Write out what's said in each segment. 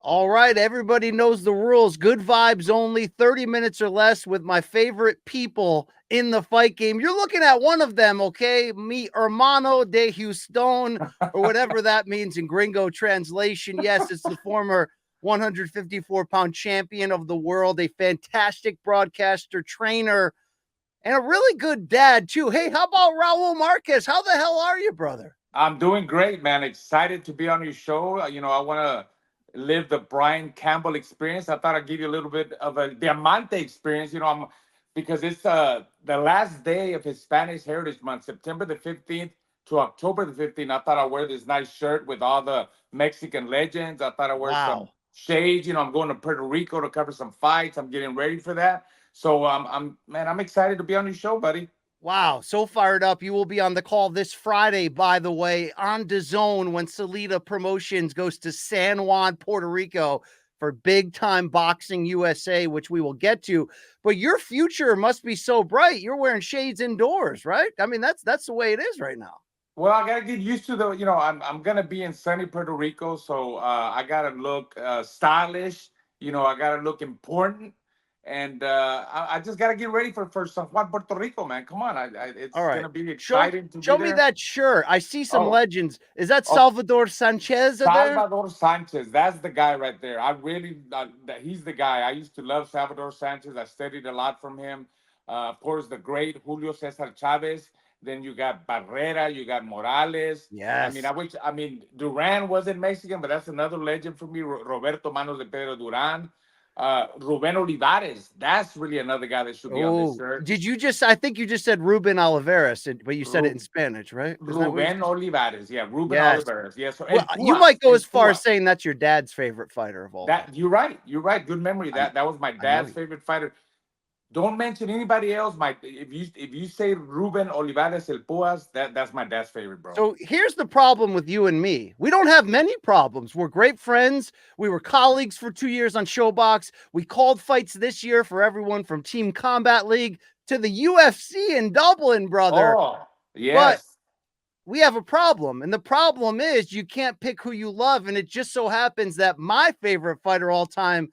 All right, everybody knows the rules. Good vibes only, 30 minutes or less with my favorite people in the fight game. You're looking at one of them, okay? Mi hermano de Houston, or whatever that means in gringo translation. Yes, it's the former 154-pound champion of the world, a fantastic broadcaster, trainer, and a really good dad, too. Hey, how about Raul Marquez? How the hell are you, brother? I'm doing great, man. Excited to be on your show. I want to live the Brian Campbell experience. I thought I'd give you a little bit of a Diamante experience. I'm because it's the last day of Hispanic Heritage Month, September the 15th to October the 15th. I thought I'd wear this nice shirt with all the Mexican legends. I thought I'd wear some Wow. shades. I'm going to Puerto Rico to cover some fights. I'm getting ready for that. So I'm excited to be on your show, buddy. Wow, so fired up. You will be on the call this Friday, by the way, on DAZN when Salita Promotions goes to San Juan, Puerto Rico for Big Time Boxing USA, which we will get to. But your future must be so bright. You're wearing shades indoors, right? I mean, that's the way it is right now. Well, I gotta get used to I'm gonna be in sunny Puerto Rico, so I gotta look stylish. I gotta look important, and I just gotta get ready for San Juan, Puerto Rico, man. Come on, All it's right. gonna be Show exciting to be show me there. that shirt. I see some Oh, legends. Is that oh, Salvador Sanchez there? Salvador Sanchez, that's the guy right there. I really, he's the guy. I used to love Salvador Sanchez. I studied a lot from him. Of course, the great Julio Cesar Chavez. Then you got Barrera, you got Morales. Yes. I mean, Duran wasn't Mexican, but that's another legend for me. Roberto Manos de Pedro Duran. Ruben Olivares, that's really another guy that should be on this Oh, shirt. did you just I think you just said Ruben Oliveras, but you said it in Spanish, right? Isn't that what you Ruben said? Olivares, yeah, Ruben Yes. Olivares, yes. So Well, El you might Puas, go El as far as Puas. saying that's your dad's favorite fighter of all time. That you're right. You're right. Good memory. I That was my I know dad's you. favorite fighter. Don't mention anybody else. My if you say Ruben Olivares El Puas, that's my dad's favorite, bro. So here's the problem with you and me. We don't have many problems. We're great friends. We were colleagues for 2 years on Showbox. We called fights this year for everyone from Team Combat League to the UFC in Dublin, brother. Oh But yes, we have a problem. And the problem is you can't pick who you love. And it just so happens that my favorite fighter all time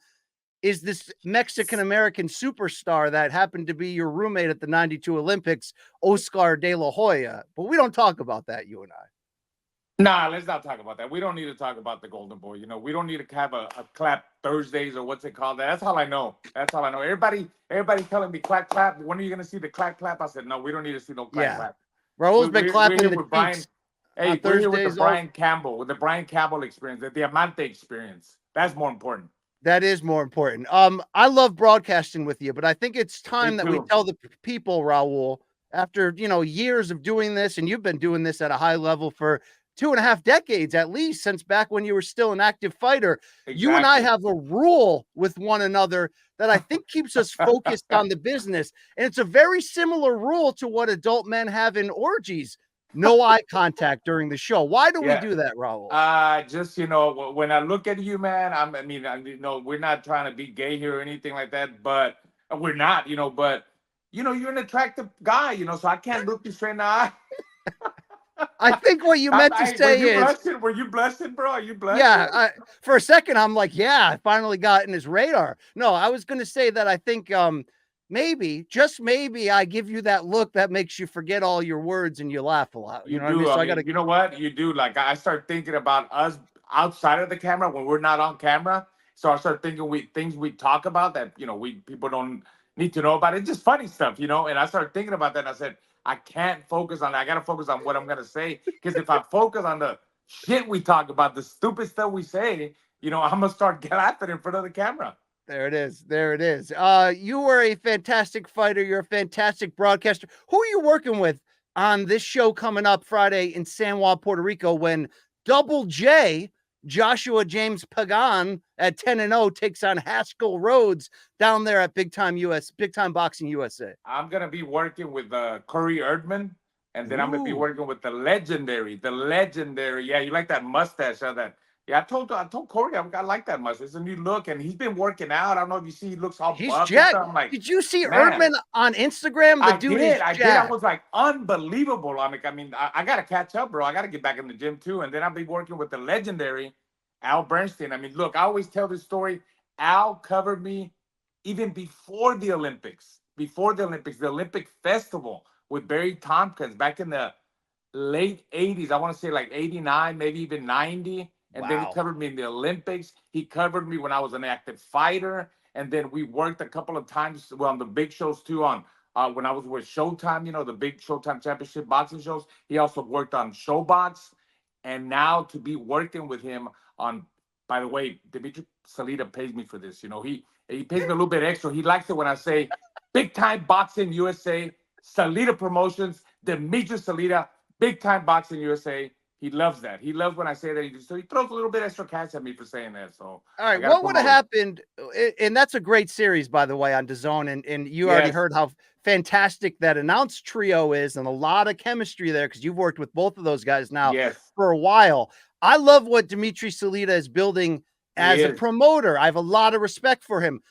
is this Mexican American superstar that happened to be your roommate at the 92 Olympics, Oscar De La Hoya. But we don't talk about that, you and I. nah. Let's not talk about that. We don't need to talk about the Golden Boy. We don't need to have a clap Thursdays or what's it called. That's all I know. That's all I know. Everybody telling me clap clap. When are you gonna see the clap clap? I said no. We don't need to see no clap Yeah. clap. Raul's been We're clapping here the with Brian. cheeks on Hey, we're here with the Thursdays. All Brian Campbell, with the Brian Campbell experience, the Diamante experience. That's more important. that is more important. I love broadcasting with you, but I think it's Me time that we too. tell the people, Raul, after years of doing this, and you've been doing this at a high level for 2.5 decades at least, since back when you were still an active fighter. You and I Exactly. have a rule with one another that I think keeps us focused on the business. And it's a very similar rule to what adult men have in orgies. No eye contact during the show. Why do we Yeah. do that, Raul? Just when I look at you, man, we're not trying to be gay here or anything like that, but we're not, but you're an attractive guy, so I can't look you straight in the eye. I think what you meant to Were say you is, blushing? Were you blushing, bro? Are you yeah, blushing? for a second, I'm like, yeah, I finally got in his radar. No, I was going to say that I think maybe, just maybe, I give you that look that makes you forget all your words and you laugh a lot. You You know what I mean? do. I So I got mean, to, you know what? You do. Like I start thinking about us outside of the camera when we're not on camera. So I start thinking things we talk about that we people don't need to know about. It's just funny stuff, And I started thinking about that. And I said, I can't focus on that. I got to focus on what I'm gonna say because if I focus on the shit we talk about, the stupid stuff we say, I'm gonna start laughing in front of the camera. there it is. There it is. You were a fantastic fighter. You're a fantastic broadcaster. Who are you working with on this show coming up Friday in San Juan, Puerto Rico, when Double J, Joshua James Pagan at 10-0 takes on Haskell Rhodes down there at Big Time Boxing USA? I'm gonna be working with Curry Erdman, and then I'm gonna be Ooh. working with the legendary. Yeah, you like that mustache? That? Yeah, I told Corey I like that mustache. It's a new look, and he's been working out. I don't know if you see, he looks all He's buff and jacked. stuff. I'm like, Did you see man, Erdman on Instagram? The I dude is did, I did. I jacked. was like, unbelievable. I mean, I gotta catch up, bro. I gotta get back in the gym too, and then I'll be working with the legendary. Al Bernstein. I mean, look, I always tell this story. Al covered me even before the Olympics, the Olympic festival with Barry Tompkins back in the late 80s. I want to say like 89, maybe even 90. And then he Wow. covered me in the Olympics. He covered me when I was an active fighter. And then we worked a couple of times on the big shows too, on when I was with Showtime, the big Showtime Championship boxing shows. He also worked on Showbox. And now to be working with him on, by the way, Dimitri Salita pays me for this. He pays me a little bit extra. He likes it when I say big time boxing USA, Salita Promotions, Dimitri Salita, big time boxing USA. He loves that. He loves when I say that. So he throws a little bit extra cash at me for saying that. So All I right, got to what would have promote it. happened? And that's a great series, by the way, on DAZN. And you already Yes. heard how fantastic that announced trio is, and a lot of chemistry there because you've worked with both of those guys now Yes. for a while. I love what Dimitri Salita is building He as a is. promoter. I have a lot of respect for him.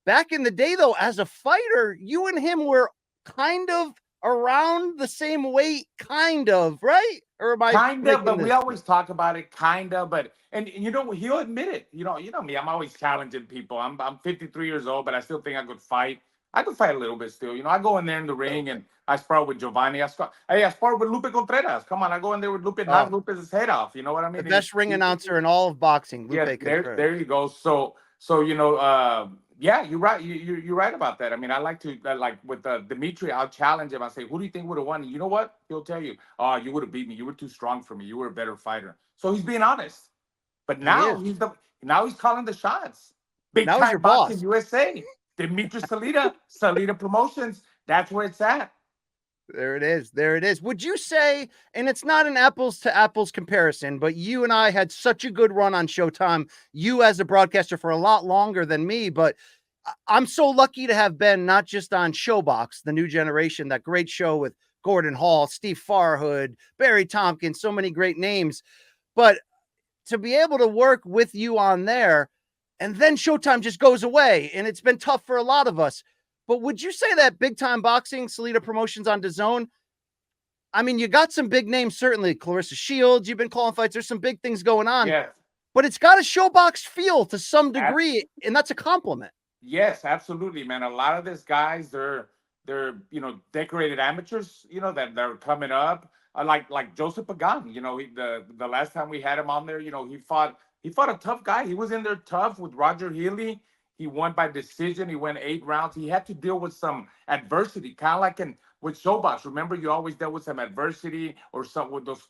Back in the day, though, as a fighter, you and him were kind of around the same weight, kind of, right? Or am I Kind of, making but we this? always talk about it, kind of. But and he'll admit it. You know me. I'm always challenging people. I'm 53 years old, but I still think I could fight. I could fight a little bit still. I go in there in the ring and I spar with Giovanni. I spar with Lupe Contreras. Come on, I go in there with Lupe, knock Oh, Lupe's head off. You know what I the mean? best ring announcer in all of boxing, Yeah, Lupe there, Contreras. there you go. So yeah, you're right. You're right about that. I mean, I like to like with Dimitri. I'll challenge him. I say, who do you think would have won? And you know what? He'll tell you, oh, you would have beat me. You were too strong for me. You were a better fighter. So he's being honest. But He now is. he's calling the shots. Big Now he's your time boxing boss. USA. Dimitri Salita Promotions. That's where it's at. There it is. There it is. Would you say, and it's not an apples to apples comparison, but you and I had such a good run on Showtime, you as a broadcaster for a lot longer than me, but I'm so lucky to have been not just on Showbox, the new generation, that great show with Gordon Hall, Steve Farhood, Barry Tompkins, so many great names, but to be able to work with you on there, and then Showtime just goes away, and it's been tough for a lot of us. But would you say that big time boxing, Salita Promotions on DAZN? I mean, you got some big names, certainly. Clarissa Shields, you've been calling fights. There's some big things going on, Yes. but it's got a Showbox feel to some degree, and that's a compliment. Yes, absolutely, man. A lot of these guys, they're decorated amateurs, that they're coming up. Like Joseph Pagan, the last time we had him on there, he fought a tough guy. He was in there tough with Roger Healy. He won by decision. He went 8 rounds. He had to deal with some adversity, kind of like with Showbox. Remember, you always dealt with some adversity or something with those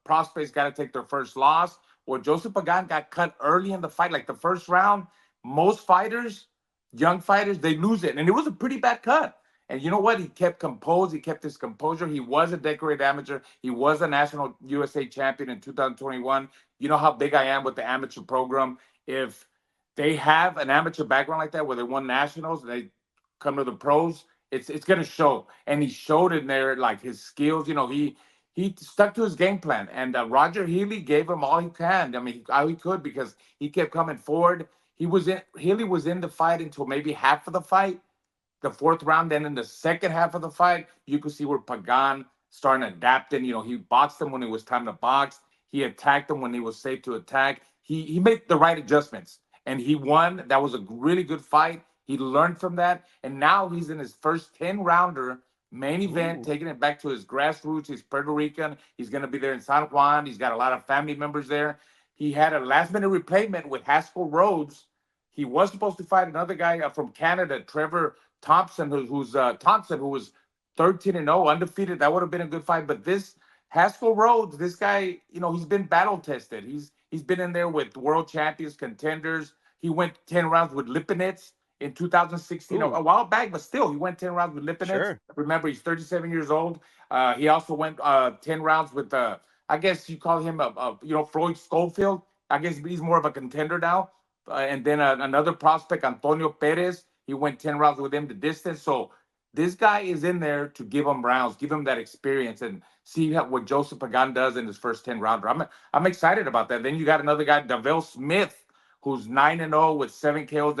prospects got to take their first loss. Well, Joseph Pagan got cut early in the fight, like the first round. Most fighters, young fighters, they lose it. And it was a pretty bad cut. And you know what? He kept composed. He kept his composure. He was a decorated amateur. He was a national USA champion in 2021. You know how big I am with the amateur program. If they have an amateur background like that, where they won nationals, and they come to the pros, it's gonna show. And he showed in there like his skills. He stuck to his game plan. And Roger Healy gave him all he can. I mean, all he could, because he kept coming forward. Healy was in the fight until maybe half of the fight, the fourth round. Then in the second half of the fight, you could see where Pagan starting adapting. He boxed him when it was time to box. He attacked him when it was safe to attack. He made the right adjustments, and he won. That was a really good fight. He learned from that, and now he's in his first 10-rounder main event, taking it back to his grassroots. He's Puerto Rican. He's going to be there in San Juan. He's got a lot of family members there. He had a last-minute replacement with Haskell Rhodes. He was supposed to fight another guy from Canada, Trevor Thompson, who was 13-0, undefeated. That would have been a good fight. But this Haskell Rhodes, this guy, he's been battle tested. He's been in there with world champions, contenders. He went 10 rounds with Lipinets in 2016, a while back, but still, he went 10 rounds with Lipinets. Sure. Remember, he's 37 years old. He also went 10 rounds with, I guess you call him Floyd Schofield. I guess he's more of a contender now. And then another prospect, Antonio Perez, he went 10 rounds with him the distance. So this guy is in there to give him rounds, give him that experience, and see what Joseph Pagan does in his first 10-rounder. I'm excited about that. Then you got another guy, Davell Smith, who's 9-0 with 7 KOs.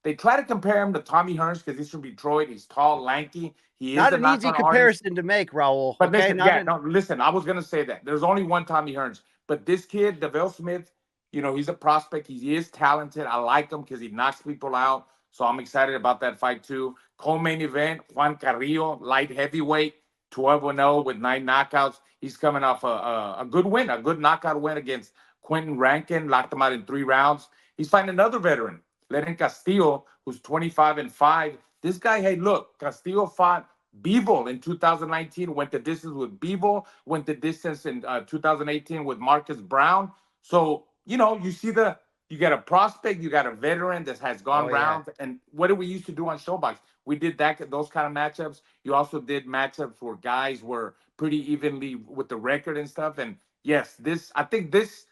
They try to compare him to Tommy Hearns because he's from Detroit. He's tall, lanky. He is not a an easy comparison to make, Raul. But okay? listen, listen, I was going to say that. There's only one Tommy Hearns. But this kid, Davell Smith, He's a prospect. He is talented. I like him because he knocks people out. So I'm excited about that fight too. Co-main event, Juan Carrillo, light heavyweight, 12-0 with 9 knockouts. He's coming off a good win, a good knockout win against Quentin Rankin, locked him out in 3 rounds. He's fighting another veteran, Lenin Castillo, who's 25-5. This guy, hey, look, Castillo fought Bivol in 2019, went the distance with Bivol, went the distance in 2018 with Marcus Brown. So, you got a prospect, you got a veteran that has gone Oh yeah. rounds. And what did we used to do on Showbox? We did those kind of matchups. You also did matchups where guys were pretty evenly with the record and stuff. And yes, I think this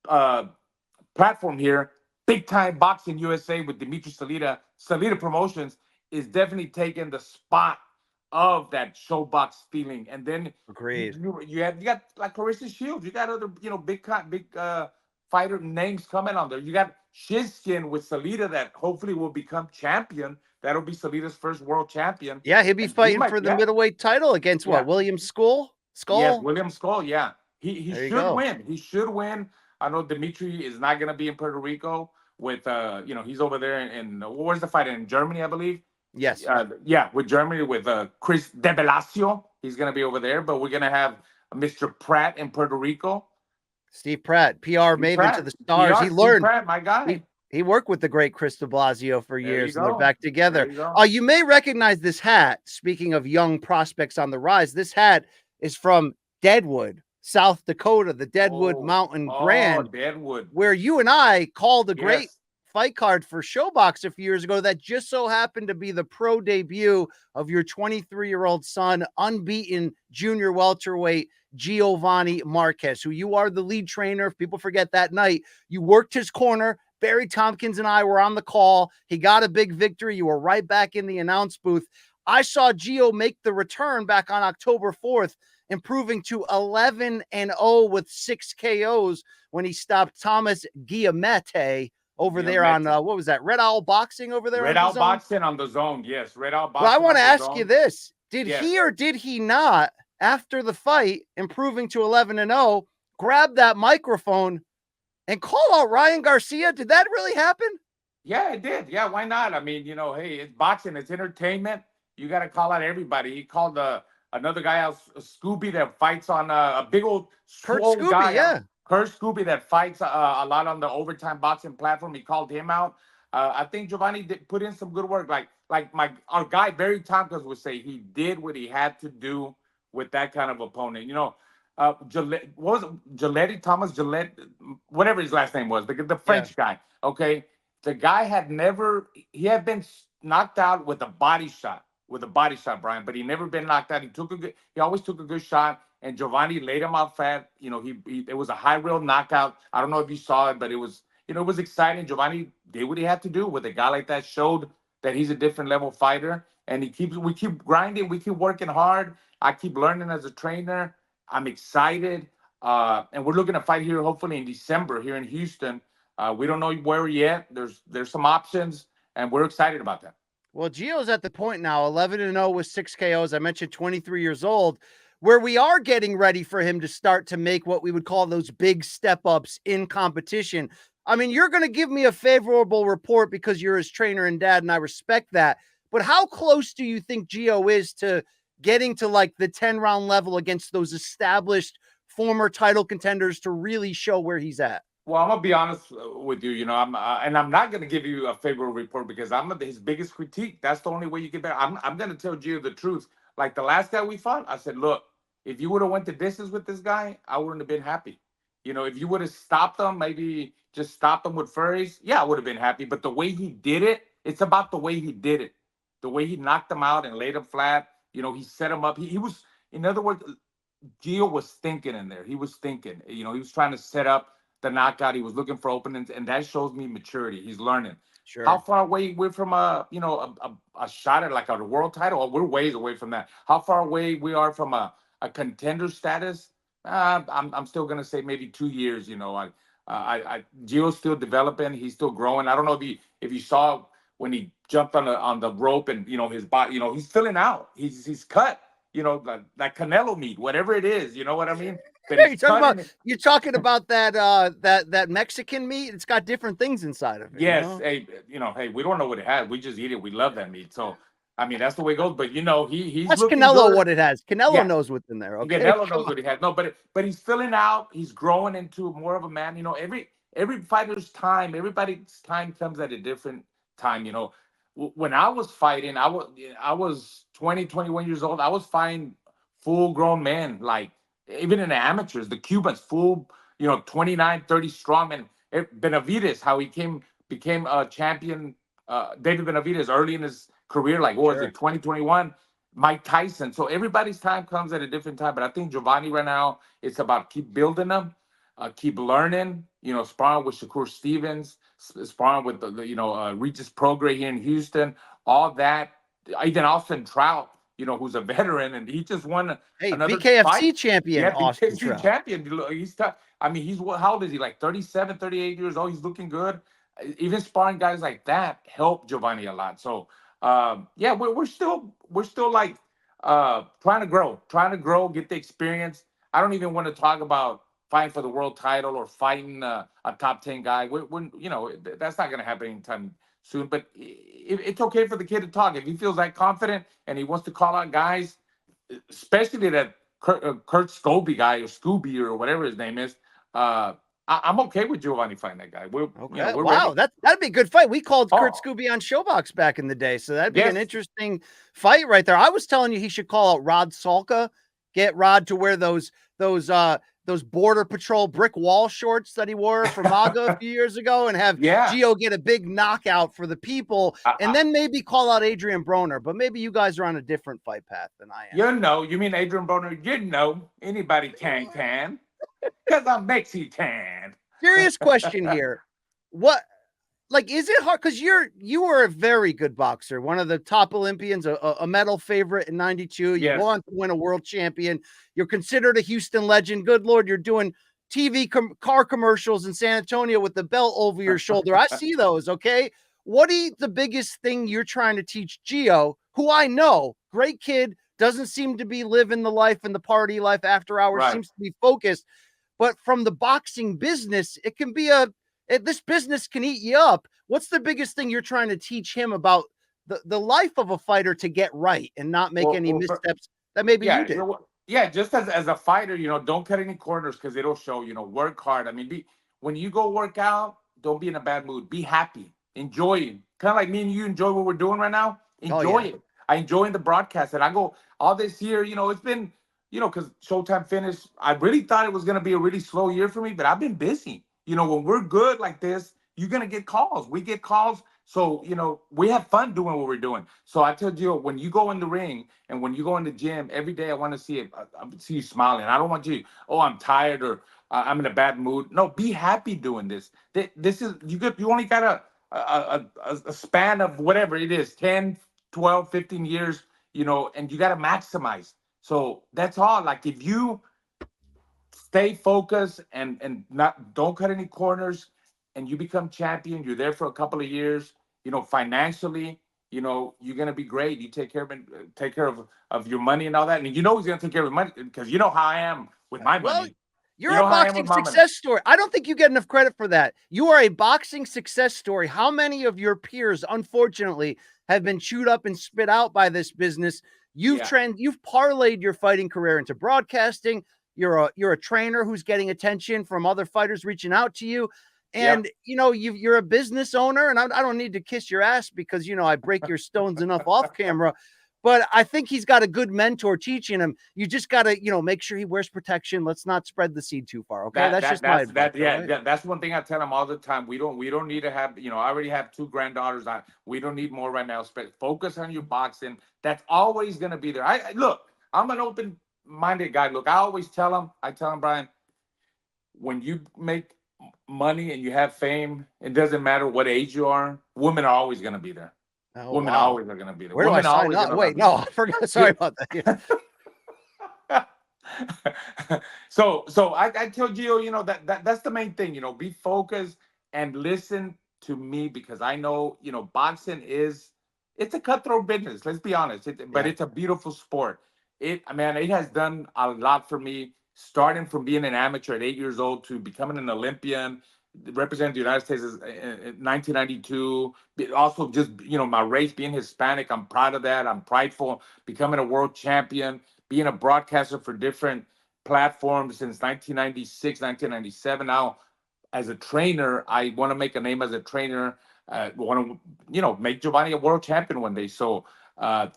uh, platform here, Big Time Boxing USA with Dimitri Salita Promotions, is definitely taking the spot of that Showbox feeling. And then Agreed. you got like Clarissa Shields, you got other big fighter names coming on there. You got Shizkin with Salita that hopefully will become champion. That'll be Salita's first world champion. Yeah, he'll be And he fighting might, for the yeah, middleweight title against what? yeah. William Skull? Yes, Skull? William Skull. Yeah, he There you should go. win. He should win. I know Dimitri is not going to be in Puerto Rico with he's over there in where's the fight in Germany, I believe. Yes. Yeah, with Germany with Chris De Blasio. He's going to be over there, but we're going to have Mr. Pratt in Puerto Rico. Steve Pratt, PR Steve maven to Pratt, the stars. He PR, Steve learned. Pratt, my guy. He worked with the great Chris de Blasio for There you years, and they're go. back There together. you go. You may recognize this hat. Speaking of young prospects on the rise, this hat is from Deadwood, South Dakota, the Deadwood Mountain Grand, Deadwood, where you and I called a great yes. fight card for Showbox a few years ago that just so happened to be the pro debut of your 23-year-old son, unbeaten junior welterweight Giovanni Marquez, who you are the lead trainer. If people forget that night, you worked his corner. Barry Tompkins and I were on the call. He got a big victory. You were right back in the announce booth. I saw Gio make the return back on October 4th, improving to 11-0 with 6 KOs when he stopped Thomas Giamette over there on what was that? Red Owl Boxing over there. Red Owl Boxing on the Zone. Yes, Red Owl Boxing. Well, I want to ask zone. you this: did he or did he not, after the fight, improving to 11-0, grab that microphone and call out Ryan Garcia? Did that really happen? Yeah, it did. Yeah, why not? I mean, hey, it's boxing, it's entertainment. You got to call out everybody. He called another guy out, Scooby, that fights on a big old Kurt swole guy. Yeah. Kurt Scooby that fights a lot on the Overtime Boxing platform. He called him out. I think Giovanni did put in some good work. Like our guy Barry Tompkins would say, he did what he had to do with that kind of opponent. Gillette, what was it? Gillette, Thomas Gillette, whatever his last name was, the French guy. Okay, the guy had been knocked out with a body shot, Brian, but he never been knocked out. He always took a good shot. And Giovanni laid him out fat. It was a high rail knockout. I don't know if you saw it, but it was exciting. Giovanni did what he had to do with a guy like that, showed that he's a different level fighter. And we keep grinding, we keep working hard. I keep learning as a trainer. I'm excited. And we're looking to fight here, hopefully in December here in Houston. We don't know where yet. There's some options, and we're excited about that. Well, Gio's at the point now, 11-0 with 6 KOs. I mentioned 23 years old, where we are getting ready for him to start to make what we would call those big step-ups in competition. I mean, you're going to give me a favorable report because you're his trainer and dad, and I respect that. But how close do you think Gio is to getting to like the 10-round level against those established former title contenders to really show where he's at? Well, I'm gonna be honest with you. I'm not gonna give you a favorable report because I'm his biggest critique. That's the only way you get better. I'm gonna tell Gio the truth. Like the last guy we fought, I said, look, if you would have went the distance with this guy, I wouldn't have been happy. If you would have stopped him, maybe just stopped him with furries, yeah, I would have been happy. But the way he did it, it's about the way he did it. The way he knocked him out and laid him flat. He set him up. He was, in other words, Gio was thinking in there. He was thinking. He was trying to set up the knockout. He was looking for openings, and that shows me maturity. He's learning. Sure. How far away we're from a shot at like a world title? We're ways away from that. How far away we are from a contender status? I'm still gonna say maybe 2 years. Gio's still developing. He's still growing. I don't know if you saw when he jumped on the rope and his body. He's filling out. He's cut. Like Canelo meat, whatever it is. You know what I mean? But he's you're talking about that that Mexican meat. It's got different things inside of it. Yes, hey, hey, we don't know what it has. We just eat it. We love that meat. So I mean, that's the way it goes. But he's That's looking Canelo good. what it has. Canelo Yeah, knows what's in there. Okay, Canelo knows what he has. No, but he's filling out. He's growing into more of a man. Every fighter's time, everybody's time comes at a different time. When I was fighting, I was 20, 21 years old. I was fighting full grown men, like even in the amateurs, the Cubans, full, 29, 30 strong men. Benavides, how he became a champion. David Benavides early in his career, like what was Sure. it, 2021? Mike Tyson. So everybody's time comes at a different time. But I think Giovanni right now, it's about keep building them, keep learning. Sparring with Shakur Stevens, sparring with the Regis Prograis here in Houston, all that. Even Austin Trout, who's a veteran, and he just won Hey, another BKFC fight. champion Yeah, Austin BKFC Trout. champion. He's tough. I mean, how old is he? Like 37, 38 years old. He's looking good. Even sparring guys like that help Giovanni a lot. So yeah, we're still like trying to grow, get the experience. I don't even want to talk about fighting for the world title or fighting a top 10 guy. That's not going to happen anytime soon. But it's okay for the kid to talk if he feels that confident and he wants to call out guys, especially that Kurt Scobie guy or Scooby or whatever his name is. I'm okay with Giovanni fighting that guy. We're Wow, ready. that'd be a good fight. We called Kurt Oh, Scooby on Showbox back in the day, so that'd be an yes. interesting fight right there. I was telling you he should call out Rod Salka, get Rod to wear those border patrol brick wall shorts that he wore for MAGA a few years ago, and have Yeah. Gio get a big knockout for the people, and then maybe call out Adrian Broner. But maybe you guys are on a different fight path than I am. You mean Adrian Broner? Anybody can, because I'm Mexican. Serious question here. What, like, is it hard? Because you were a very good boxer, one of the top Olympians, a medal favorite in '92. You Yes. go on to win a world champion. You're considered a Houston legend. Good Lord, you're doing TV car commercials in San Antonio with the belt over your shoulder. I see those. Okay. What is the biggest thing you're trying to teach Gio, who I know, great kid, doesn't seem to be living the life and the party life after hours, Right. seems to be focused. But from the boxing business, it can be this business can eat you up. What's the biggest thing you're trying to teach him about the life of a fighter to get right and not make any missteps that maybe you did? Yeah, just as a fighter, don't cut any corners because it'll show. Work hard. I mean, when you go work out, don't be in a bad mood. Be happy. Enjoy it. Kind of like me and you enjoy what we're doing right now. Enjoy it. I enjoy the broadcast, and I go all this year. It's been, because Showtime finished. I really thought it was going to be a really slow year for me, but I've been busy. When we're good like this, you're going to get calls. We get calls. So, we have fun doing what we're doing. So I tell you, when you go in the ring and when you go in the gym, every day I want to see it. I see you smiling. I don't want you, I'm tired or I'm in a bad mood. No, be happy doing this. This is, you only got a span of whatever it is, 10, 12, 15 years, and you got to maximize. So that's all. Like if you stay focused and don't cut any corners and you become champion, you're there for a couple of years, financially, you're gonna be great. You take care of your money and all that. And he's gonna take care of your money because you know how I am with my money. You're a boxing success story. I don't think you get enough credit for that. You are a boxing success story. How many of your peers, unfortunately, have been chewed up and spit out by this business? You've parlayed your fighting career into broadcasting. You're a trainer who's getting attention from other fighters reaching out to you. And, you're a business owner, and I don't need to kiss your ass because, I break your stones enough off camera. But I think he's got a good mentor teaching him. You just got to, make sure he wears protection. Let's not spread the seed too far. Okay. That's one thing I tell him all the time. We don't need to have, I already have 2 granddaughters. We don't need more right now. Focus on your boxing. That's always going to be there. Look, I'm an open-minded guy. Look, I tell him, Brian, when you make money and you have fame, it doesn't matter what age you are. Women are always going to be there. Women always are going to be there. Where Women do I sign up? Wait, no, I forgot. Sorry about that. So I tell Gio, that's the main thing. Be focused and listen to me because I know, boxing it's a cutthroat business. Let's be honest. But it's a beautiful sport. It has done a lot for me. starting from being an amateur at 8 years old to becoming an Olympian, representing the United States in 1992. Also, just my race being Hispanic, I'm proud of that. I'm prideful. Becoming a world champion, being a broadcaster for different platforms since 1996, 1997. Now, as a trainer, I want to make a name as a trainer. Want to, make Giovanni a world champion one day. So, as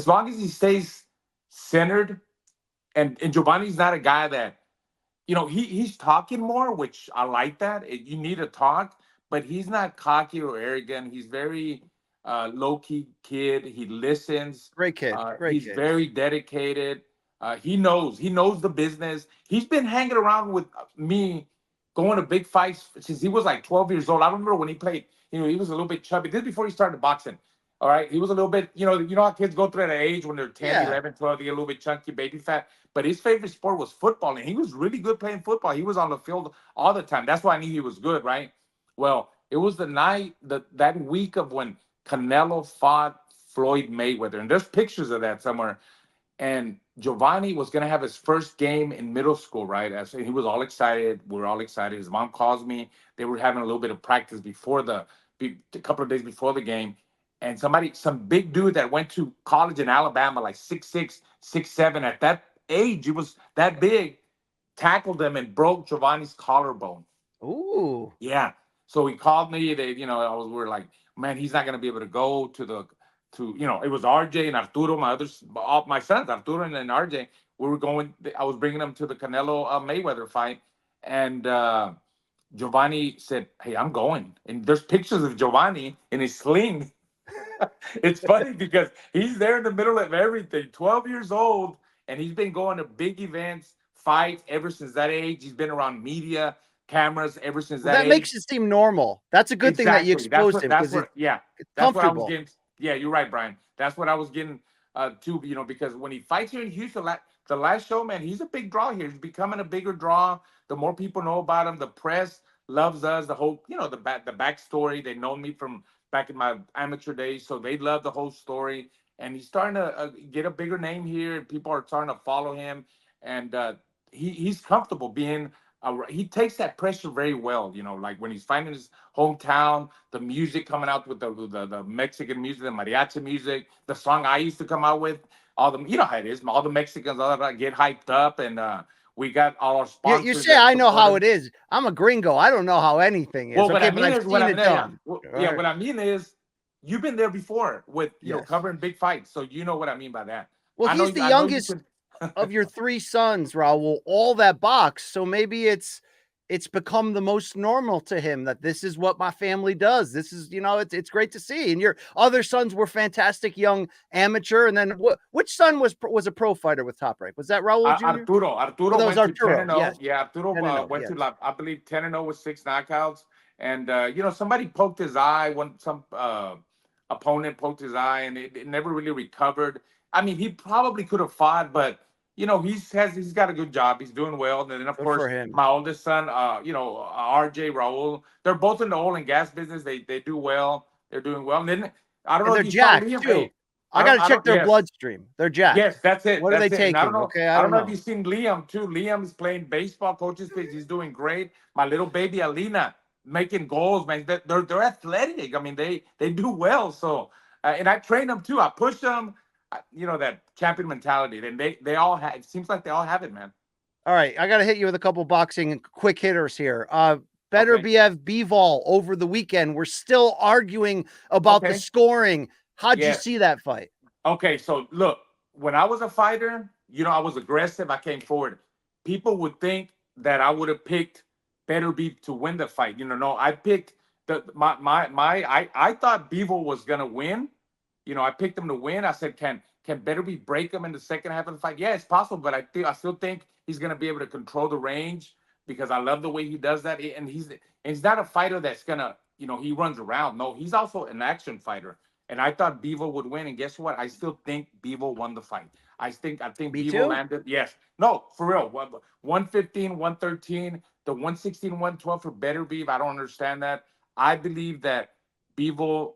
long as he stays centered, and Giovanni's not a guy that he's talking more, which I like that. You need to talk, but he's not cocky or arrogant. He's very low key kid. He listens. Great kid. Great He's kid. very dedicated. He knows the business. He's been hanging around with me, going to big fights since he was like 12 years old. I remember when he played. He was a little bit chubby. This is before he started boxing. All right, he was a little bit. You know how kids go through that age when they're 10, Yeah. 11, 12, they get a little bit chunky, baby fat. But his favorite sport was football, and he was really good playing football. He was on the field all the time. That's why I knew he was good, right? Well, it was the night that week of when Canelo fought Floyd Mayweather, and there's pictures of that somewhere. And Giovanni was going to have his first game in middle school, right? And so he was all excited. We were all excited. His mom calls me. They were having a little bit of practice a couple of days before the game. And some big dude that went to college in Alabama, like 6'6", 6'7", at that age, he was that big, tackled him and broke Giovanni's collarbone. Ooh. Yeah. So he called me. We were like, man, he's not going to be able to go it was RJ and Arturo, all my sons, Arturo and RJ. We were going, I was bringing them to the Canelo Mayweather fight. And Giovanni said, hey, I'm going. And there's pictures of Giovanni in his sling. It's funny because he's there in the middle of everything, 12 years old, and he's been going to big events, fights ever since that age. He's been around media, cameras ever since Well, that that age. makes it seem normal. That's a good thing that you exposed him because it's That's what I was comfortable. getting. Yeah, you're right, Brian. That's what I was getting to, because when he fights here in Houston, the last show, man, he's a big draw here. He's becoming a bigger draw. The more people know about him, the press loves us. The whole, the backstory. They know me from back in my amateur days, so they love the whole story. And he's starting to get a bigger name here, and people are starting to follow him. And he's comfortable being. He takes that pressure very well, like when he's fighting his hometown, the music coming out with the Mexican music, the mariachi music, the song I used to come out with, all the, how it is, all the Mexicans, all that get hyped up, and we got all our sponsors. You say I know how it is. I'm a gringo. I don't know how anything is. Well, what okay, I but mean I've is, seen it done. what I mean is, you've been there before with Yes. covering big fights, so you know what I mean by that. Well, he's the youngest of your three sons, Raul. All that box, so maybe it's become the most normal to him that this is what my family does. This is, it's great to see. And your other sons were fantastic young amateur. And then which son was a pro fighter with Top Rank? Was that Raul Jr.? Arturo Oh, went to 10-0. Yes. Yeah, Arturo went to, I believe, 10-0 with 6 knockouts. And somebody poked his eye. Some opponent poked his eye, and it never really recovered. I mean, he probably could have fought, but he's got a good job. He's doing well. And then of course my oldest son, RJ, Raul, they're both in the oil and gas business. They do well. They're doing well. And then I don't know if you saw Liam. Too. I got to check their bloodstream. They're jacked. Yes, that's it. What are they taking? I don't know. Okay, I don't know if you've seen Liam too. Liam is playing baseball, coaches pitch. He's doing great. My little baby Alina making goals, man. They're athletic. I mean, they do well. So and I train them too. I push them. That champion mentality. Then they all have. It seems like they all have it, man. All right, I got to hit you with a couple boxing quick hitters here. Beterbiev-Bivol over the weekend. We're still arguing about the scoring. How'd you see that fight? Okay, so look, when I was a fighter, I was aggressive. I came forward. People would think that I would have picked Beterbiev to win the fight. No, I picked I thought Bivol was gonna win. I picked him to win. I said, can Beterbiev break him in the second half of the fight? Yeah, it's possible, but I still think he's gonna be able to control the range because I love the way he does that. And he's not a fighter that's gonna, he runs around. No, he's also an action fighter. And I thought Bivol would win. And guess what? I still think Bivol won the fight. I think Bivol landed. Yes. No, for real. 115, 113, the 116, 112 for Beterbiev. I don't understand that. I believe that Bivol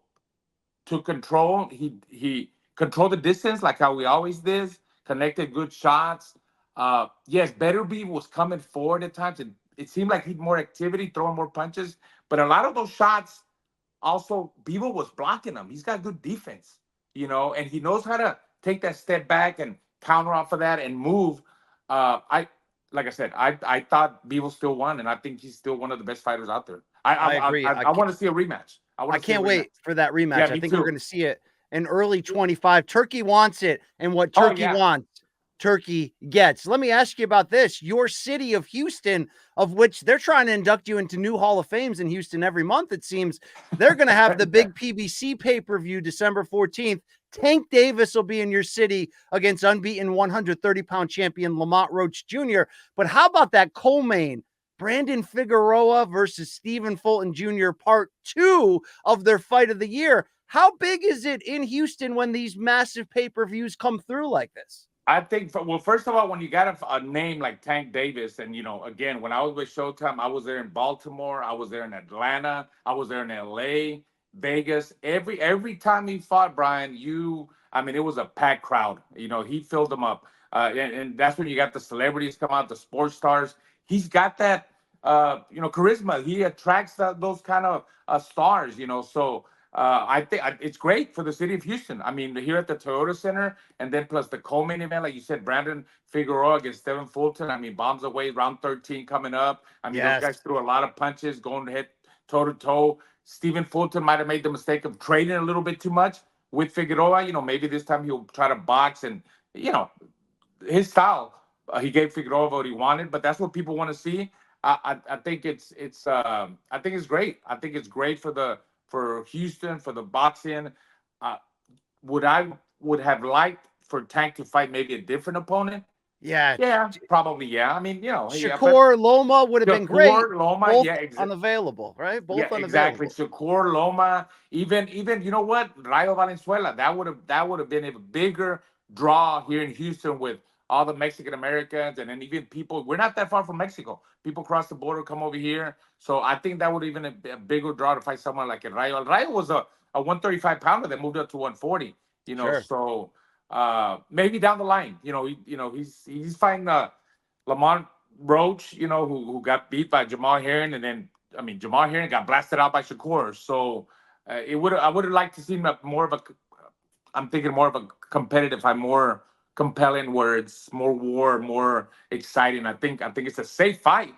took control. He controlled the distance like how we always did, connected good shots. Yes, Beterbiev was coming forward at times, and it seemed like he'd more activity, throwing more punches. But a lot of those shots, also, Bivol was blocking them. He's got good defense, and he knows how to take that step back and counter off of that and move. I Like I said, I thought Bivol still won, and I think he's still one of the best fighters out there. I agree. I want to see a rematch. I want I to see a can't rematch. wait for that rematch. Yeah, I me think we're too. going to see it in early 25. Turkey wants it, and what Oh, Turkey yeah. wants, Turkey gets. Let me ask you about this. Your city of Houston, of which they're trying to induct you into new Hall of Fames in Houston every month, it seems. They're going to have the big PBC pay-per-view December 14th. Tank Davis will be in your city against unbeaten 130-pound champion Lamont Roach Jr. But how about that co-main? Brandon Figueroa versus Stephen Fulton Jr. part 2 of their fight of the year. How big is it in Houston when these massive pay-per-views come through like this? I think, well, first of all, when you got a name like Tank Davis, and again, when I was with Showtime, I was there in Baltimore, I was there in Atlanta, I was there in LA, Vegas. Every time he fought, Brian, I mean, it was a packed crowd. He filled them up, and that's when you got the celebrities come out, the sports stars. He's got that, charisma. He attracts those kind of stars. So. I think it's great for the city of Houston. I mean, here at the Toyota Center, and then plus the co-main event, like you said, Brandon Figueroa against Stephen Fulton. I mean, bombs away, round 13 coming up. I mean, those guys threw a lot of punches, going head toe to toe. Stephen Fulton might have made the mistake of trading a little bit too much with Figueroa. Maybe this time he'll try to box, and his style. He gave Figueroa what he wanted, but that's what people want to see. I think I think it's great. I think it's great for Houston, for the boxing. Uh, would have liked for Tank to fight maybe a different opponent? Yeah. Yeah, probably. Yeah. I mean, yeah, but Shakur Loma would have been great. Shakur, Loma, Both yeah, unavailable, right? Both yeah, exactly. unavailable. Shakur, Loma, even you know what? Rayo Valenzuela. That would have been a bigger draw here in Houston with all the Mexican Americans, and then even people. We're not that far from Mexico. People cross the border, come over here. So I think that would even a bigger draw to fight someone like a Rayo. Rayo was a 135 pounder that moved up to 140. Sure. So maybe down the line, he's fighting Lamont Roach, who got beat by Jamal Herring, and then I mean Jamal Herring got blasted out by Shakur. So I would have liked to see him more of a. I'm thinking more of a competitive fight, more compelling, where it's more war, more exciting. I think it's a safe fight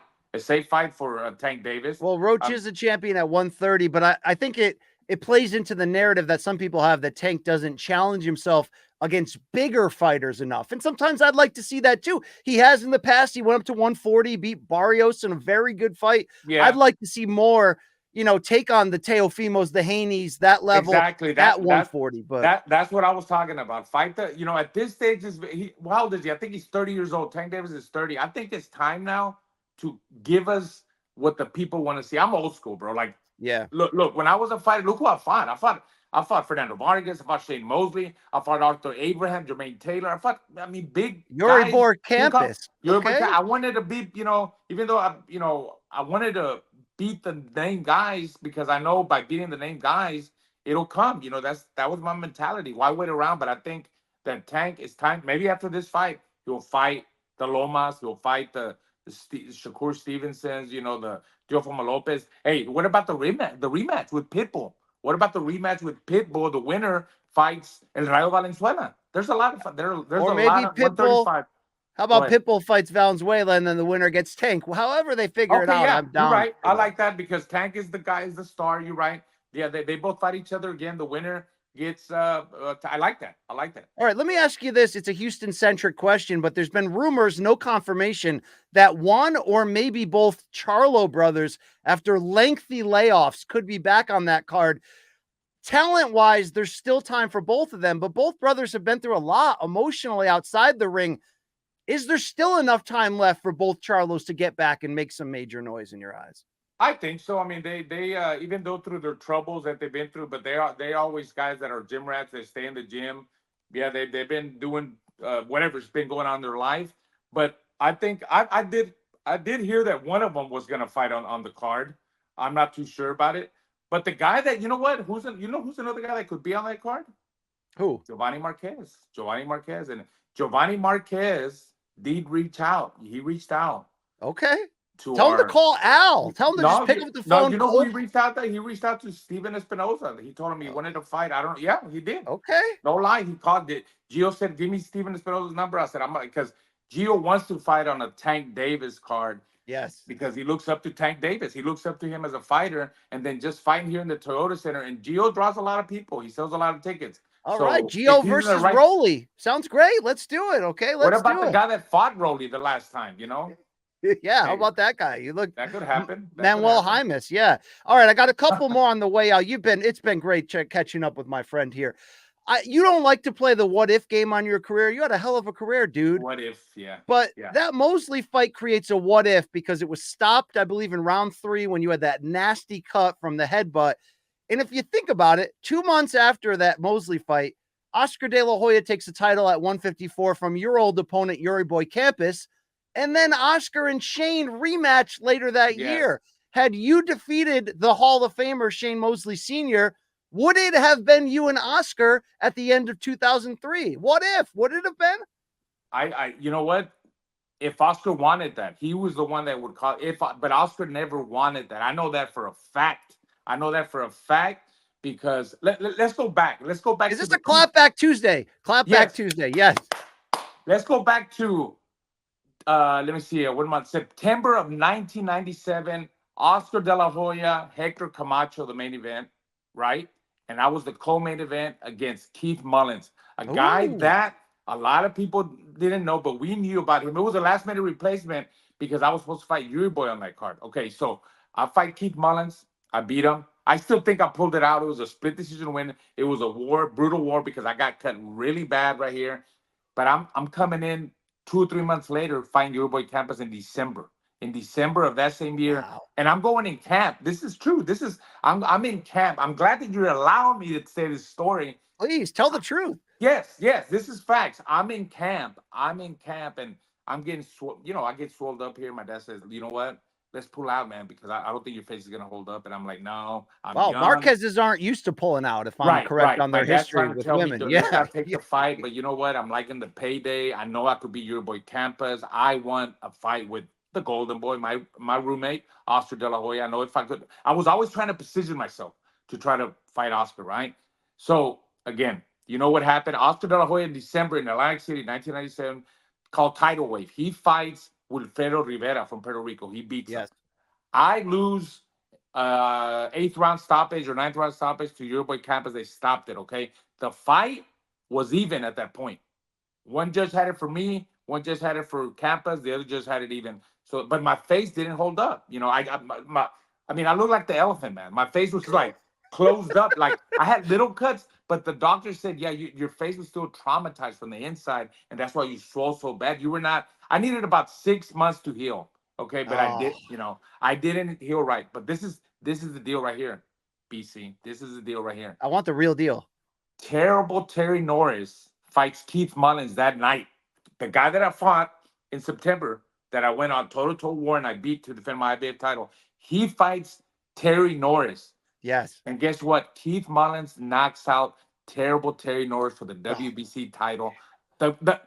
for Tank Davis. Well, Roach is a champion at 130, but I think it plays into the narrative that some people have that Tank doesn't challenge himself against bigger fighters enough. And sometimes I'd like to see that too. He has in the past. He went up to 140, beat Barrios in a very good fight. Yeah. I'd like to see more, take on the Teofimos, the Haneys, that level exactly at 140. But that's what I was talking about. Fight at this stage how old is he? I think he's 30 years old. Tank Davis is 30. I think it's time now to give us what the people want to see. I'm old school, bro. Like, yeah, look. When I was a fighter, look who I fought. I fought Fernando Vargas. I fought Shane Mosley. I fought Arthur Abraham, Jermaine Taylor. Big Yuri guys. Campus. Okay. I wanted to beat, even though I wanted to beat the name guys, because I know by beating the name guys, it'll come. That was my mentality. Why wait around? But I think that Tank is time. Maybe after this fight, he'll fight the Lomas. He'll fight the Shakur Stevensons. The Teofimo Lopez. Hey, what about the rematch? The rematch with Pitbull. What about the rematch with Pitbull? The winner fights El Rayo Valenzuela. There's a lot of there's or a maybe lot of Pitbull. 135. How about Pitbull fights Valenzuela and then the winner gets Tank? However they figure it out, yeah, I'm down. You're right. I like that because Tank is the guy, is the star. You're right. Yeah, they both fight each other again. The winner gets. I like that. I like that. All right, let me ask you this. It's a Houston-centric question, but there's been rumors, no confirmation, that one or maybe both Charlo brothers, after lengthy layoffs, could be back on that card. Talent-wise, there's still time for both of them, but both brothers have been through a lot emotionally outside the ring. Is there still enough time left for both Charlos to get back and make some major noise in your eyes? I think so. I mean, they even though through their troubles that they've been through, but they always guys that are gym rats. They stay in the gym. Yeah, they've been doing whatever's been going on in their life. But I think I did hear that one of them was going to fight on the card. I'm not too sure about it. But the guy that who's another guy that could be on that card? Who? Giovanni Marquez. And Giovanni Marquez did reach out. He reached out Okay. to Tell him to our. call Al. Tell him to just No, pick up the no. phone. You know who he reached out to? He reached out to Steven Espinosa. He told him he wanted to fight. I don't. Yeah, he did. Okay. No lie. He called it. Gio said, "Give me Steven Espinosa's number." I said, "I'm because Gio wants to fight on a Tank Davis card." Yes. Because he looks up to Tank Davis. He looks up to him as a fighter, and then just fighting here in the Toyota Center. And Gio draws a lot of people. He sells a lot of tickets. All So right, if Gio he's in the versus right- Rolly. Sounds great. Let's do it. Okay, What let's about do the it. guy that fought Rolly the last time? You know, Yeah, how Hey, about that guy? You look that could happen. That could Manuel happen. Jaimes. Yeah. All right, I got a couple more on the way out. It's been great catching up with my friend here. You don't like to play the what if game on your career. You had a hell of a career, dude. What if? Yeah. But Yeah. that Mosley fight creates a what if because it was stopped, I believe, in round 3 when you had that nasty cut from the headbutt. And if you think about it, 2 months after that Mosley fight, Oscar De La Hoya takes the title at 154 from your old opponent, Yuri Boy Campus. And then Oscar and Shane rematch later that year. Had you defeated the Hall of Famer Shane Mosley Sr., would it have been you and Oscar at the end of 2003? What if? Would it have been? You know what? If Oscar wanted that, he was the one that would call. But Oscar never wanted that. I know that for a fact. Because let's go back. Let's go back. Is this a Clapback Tuesday? Clapback Tuesday. Yes. Let's go back to. Let me see. What month? September of 1997. Oscar De La Hoya, Hector Camacho, the main event, right? And I was the co-main event against Keith Mullins, a guy that a lot of people didn't know, but we knew about him. It was a last-minute replacement because I was supposed to fight Yuri Boy on that card. Okay, so I fight Keith Mullins. I beat him. I still think I pulled it out. It was a split decision win. It was a brutal war, because I got cut really bad right here. But I'm coming in 2 or 3 months later, fighting Yuri Boy Campus in December. In December of that same year, and I'm going in camp. This is true. I'm in camp. I'm glad that you're allowing me to say this story. Please tell the truth. Yes, this is facts. I'm in camp, and I'm getting I get swelled up here. My dad says, "You know what? Let's pull out, man, because I don't think your face is gonna hold up." And I'm like, "No, I'm young." Marquez's aren't used to pulling out, if I'm correct on their history with women. Let's not take the fight, but you know what? I'm liking the payday. I know I could be your boy Campus. I want a fight with the Golden Boy, my roommate, Oscar De La Hoya. I know if I could, I was always trying to position myself to try to fight Oscar, right? So again, you know what happened? Oscar De La Hoya in December in Atlantic City, 1997, called Tidal Wave. He fights Wilfredo Rivera from Puerto Rico. He beats him. I lose 8th round stoppage or 9th round stoppage to your boy Campos. They stopped it, okay? The fight was even at that point. One judge had it for me, one judge had it for Campos, the other judge had it even. So, but my face didn't hold up. You know, I look like the elephant, man. My face was like closed up. Like I had little cuts, but the doctor said, yeah, your face was still traumatized from the inside, and that's why you swole so bad. You were not. I needed about 6 months to heal. Okay, but I didn't heal right. But this is the deal right here, BC. This is the deal right here. I want the real deal. Terrible Terry Norris fights Keith Mullins that night. The guy that I fought in September, that I went on toe-to-toe war and I beat to defend my IBF title, he fights Terry Norris. Yes. And guess what? Keith Mullins knocks out terrible Terry Norris for the WBC title. The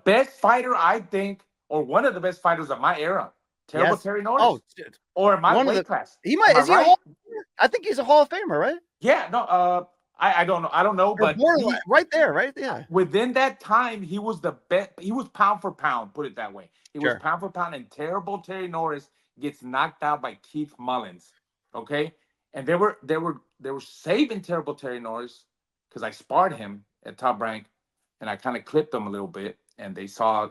best fighter, I think, or one of the best fighters of my era. Terrible Terry Norris. Or in my weight class. He might. Is he a Hall of Famer? I think he's a Hall of Famer, right? Yeah. No. I don't know. I don't know, but right there, right? Yeah. Within that time, he was the best. He was pound for pound. Put it that way. He was pound for pound, and terrible Terry Norris gets knocked out by Keith Mullins. Okay, and they were saving terrible Terry Norris because I sparred him at Top Rank, and I kind of clipped him a little bit, and they saw,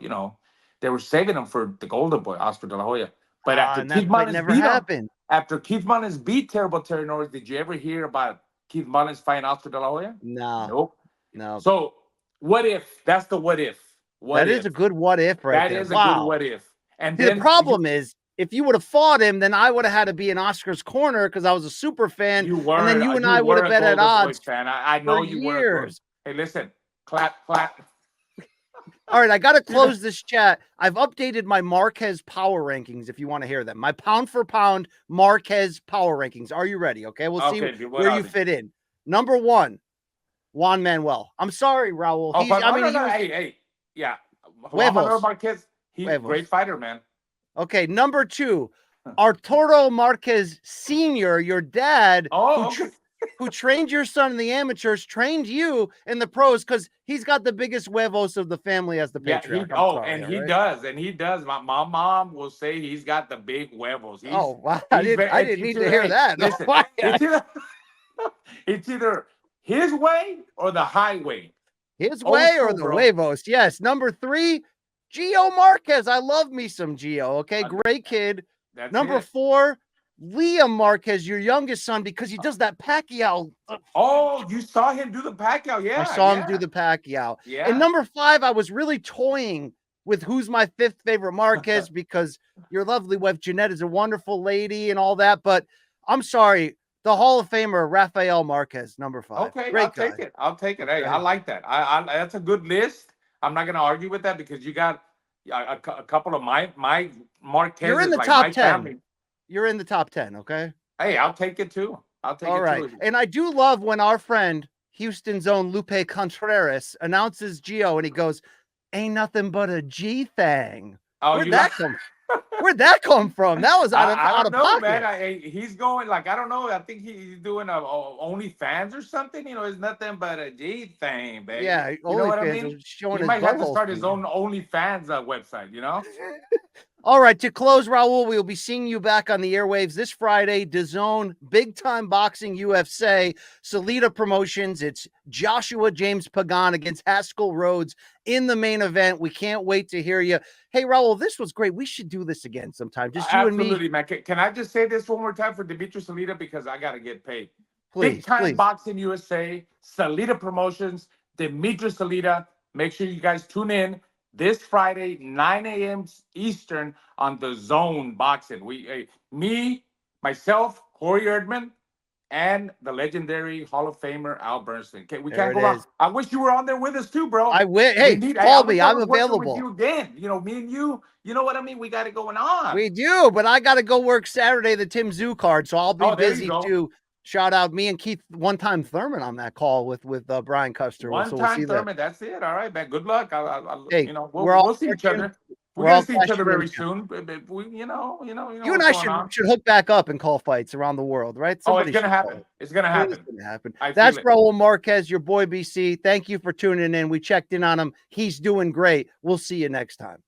they were saving him for the Golden Boy, Oscar De La Hoya. But after Keith Mullins after Keith Mullins beat terrible Terry Norris, did you ever hear about Keith Mullins fighting Oscar De La Hoya? No. Nope. No. So what if? That's the what if. That is a good what if right there. That is a good what if. And the problem is, if you would have fought him, then I would have had to be in Oscar's corner because I was a super fan. You were, and then you and I would have been at odds. Fan. I know you were. Hey, listen, clap. All right, I got to close this chat. I've updated my Marquez power rankings if you want to hear them. My pound for pound Marquez power rankings. Are you ready? Okay, we'll see where you fit in. Number 1, Juan Manuel. I'm sorry, Raul. Hey, yeah. Juan Manuel Marquez, He's a great fighter, man. Okay, number 2, Arturo Marquez Sr., your dad, who trained your son in the amateurs, trained you in the pros because he's got the biggest huevos of the family as the patriarch. He does. And he does. My mom will say he's got the big huevos. Wow. I didn't need to hear that. Listen, it's either his way or the highway. His way or the huevos. Yes. Number 3, Gio Marquez. I love me some Gio. Okay, great kid. Number 4, Liam Marquez, your youngest son, because he does that Pacquiao. Oh, you saw him do the Pacquiao. Yeah. I saw him do the Pacquiao. Yeah. And number 5, I was really toying with who's my 5th favorite Marquez because your lovely wife Jeanette is a wonderful lady and all that. But I'm sorry, the Hall of Famer Rafael Marquez, number 5. Okay, I'll take it. Hey, I like that. I that's a good list. I'm not going to argue with that because you got a couple of my Marquez. You're in the top 10. Family. You're in the top 10, okay? Hey, I'll take it too. All right. And I do love when our friend Houston's own Lupe Contreras announces Gio and he goes, "Ain't nothing but a G thing." Where'd that come from? That was out of pocket. Man. He's going like I don't know. I think he's doing a OnlyFans or something. You know, it's nothing but a G thing, baby. Yeah, you know what I mean. He might have to start his own OnlyFans website. You know. All right, to close, Raul, we'll be seeing you back on the airwaves this Friday. DAZN, Big Time Boxing UFC, Salita Promotions. It's Joshua James Pagan against Haskell Rhodes in the main event. We can't wait to hear you. Hey, Raul, this was great. We should do this again sometime. Just you and me. Absolutely, man. Can I just say this one more time for Demetrius Salita because I got to get paid. Please, Big Time Boxing USA, Salita Promotions, Demetrius Salita. Make sure you guys tune in this Friday, 9 a.m. Eastern on the DAZN Boxing. Me, myself, Corey Erdman, and the legendary Hall of Famer Al Bernstein. We can't go wrong. I wish you were on there with us too, bro. I wish. Hey, call me. I'm available. With you again. You know, me and you. You know what I mean? We got it going on. We do, but I got to go work Saturday the Tim Zoo card, so I'll be busy too. Shout out me and Keith, one-time Thurman on that call with Brian Custer. One-time Thurman, that's it. All right, man. Good luck. Hey, you know, we'll see each other. We're gonna see each other very soon. But you know. You and I should hook back up and call fights around the world, right? It's gonna happen. It's gonna happen. That's Raul Marquez, your boy BC. Thank you for tuning in. We checked in on him. He's doing great. We'll see you next time.